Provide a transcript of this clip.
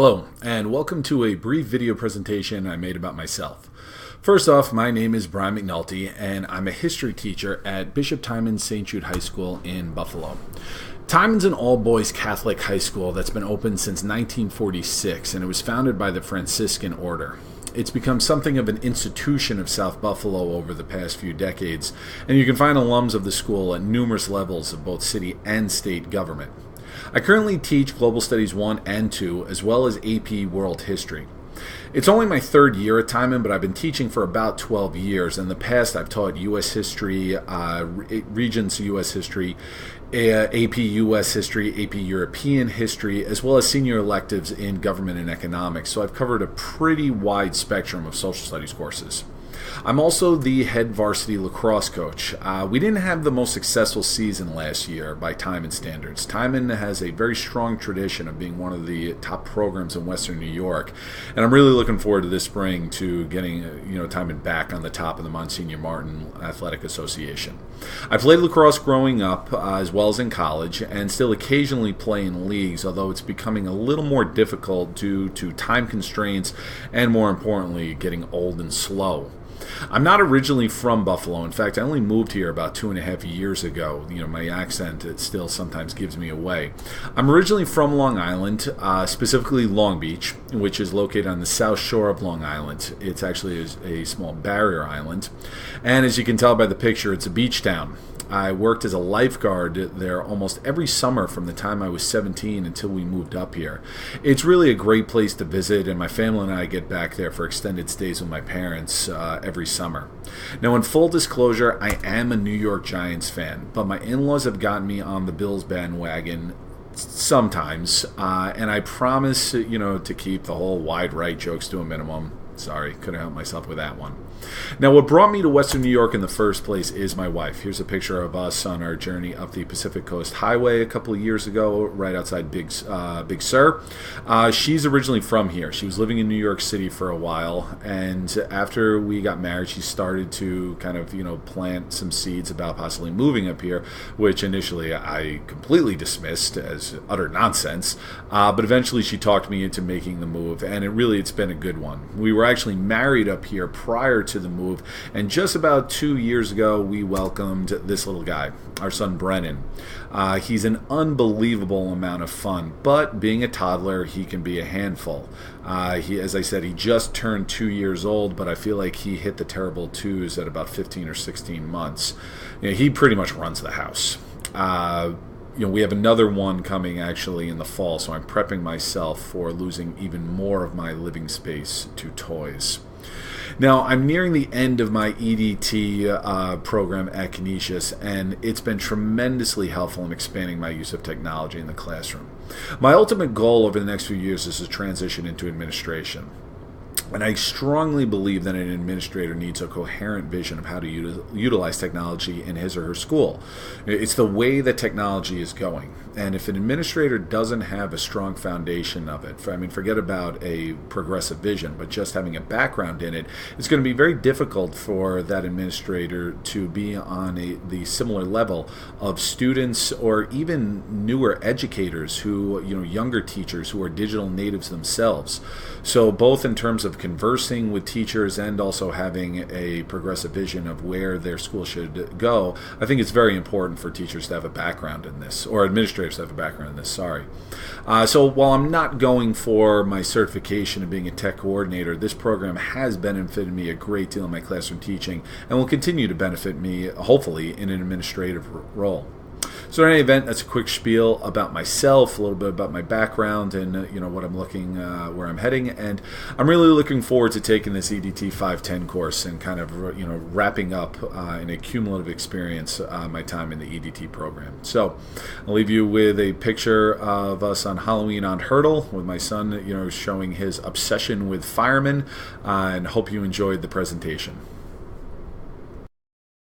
Hello, and welcome to a brief video presentation I made about myself. First off, my name is Brian McNulty, and I'm a history teacher at Bishop Timon St. Jude High School in Buffalo. Timon's an all-boys Catholic high school that's been open since 1946, and it was founded by the Franciscan Order. It's become something of an institution of South Buffalo over the past few decades, and you can find alums of the school at numerous levels of both city and state government. I currently teach Global Studies 1 and 2, as well as AP World History. It's only my third year at Timon, but I've been teaching for about 12 years. In the past, I've taught U.S. history, Regents U.S. history, AP U.S. history, AP European history, as well as senior electives in government and economics. So I've covered a pretty wide spectrum of social studies courses. I'm also the head varsity lacrosse coach. We didn't have the most successful season last year by Timon standards. Timon has a very strong tradition of being one of the top programs in Western New York, and I'm really looking forward to this spring to getting Timon back on the top of the Monsignor Martin Athletic Association. I played lacrosse growing up as well as in college, and still occasionally play in leagues, although it's becoming a little more difficult due to time constraints and, more importantly, getting old and slow. I'm not originally from Buffalo. In fact, I only moved here about 2.5 years ago. My accent, it still sometimes gives me away. I'm originally from Long Island, specifically Long Beach, which is located on the south shore of Long Island. It's actually a small barrier island. And as you can tell by the picture, it's a beach town. I worked as a lifeguard there almost every summer from the time I was 17 until we moved up here. It's really a great place to visit, and my family and I get back there for extended stays with my parents every summer. Now, in full disclosure, I am a New York Giants fan, but my in-laws have gotten me on the Bills bandwagon sometimes, and I promise, to keep the whole wide right jokes to a minimum. Sorry, couldn't help myself with that one. Now, what brought me to Western New York in the first place is my wife. Here's a picture of us on our journey up the Pacific Coast Highway a couple of years ago, right outside Big Sur. She's originally from here. She was living in New York City for a while, and after we got married, she started to kind of, plant some seeds about possibly moving up here, which initially I completely dismissed as utter nonsense, but eventually she talked me into making the move, and it's been a good one. We were actually married up here prior to the move, and just about 2 years ago we welcomed this little guy, our son Brennan. He's an unbelievable amount of fun, but being a toddler, he can be a handful. As I said, he just turned 2 years old, but I feel like he hit the terrible twos at about 15 or 16 months. He pretty much runs the house. We have another one coming actually in the fall, so I'm prepping myself for losing even more of my living space to toys. Now, I'm nearing the end of my EDT program at Canisius, and it's been tremendously helpful in expanding my use of technology in the classroom. My ultimate goal over the next few years is to transition into administration. And I strongly believe that an administrator needs a coherent vision of how to utilize technology in his or her school. It's the way that technology is going. And if an administrator doesn't have a strong foundation of it, forget about a progressive vision, but just having a background in it, it's going to be very difficult for that administrator to be on the similar level of students or even newer educators who, younger teachers who are digital natives themselves. So both in terms of conversing with teachers and also having a progressive vision of where their school should go, I think it's very important for teachers to have a background in this, or administrators to have a background in this, sorry. So while I'm not going for my certification of being a tech coordinator, this program has benefited me a great deal in my classroom teaching and will continue to benefit me, hopefully, in an administrative role. So in any event, that's a quick spiel about myself, a little bit about my background, and what I'm looking, where I'm heading, and I'm really looking forward to taking this EDT 510 course and kind of wrapping up in a cumulative experience my time in the EDT program. So I'll leave you with a picture of us on Halloween on Hurdle with my son, showing his obsession with firemen, and hope you enjoyed the presentation.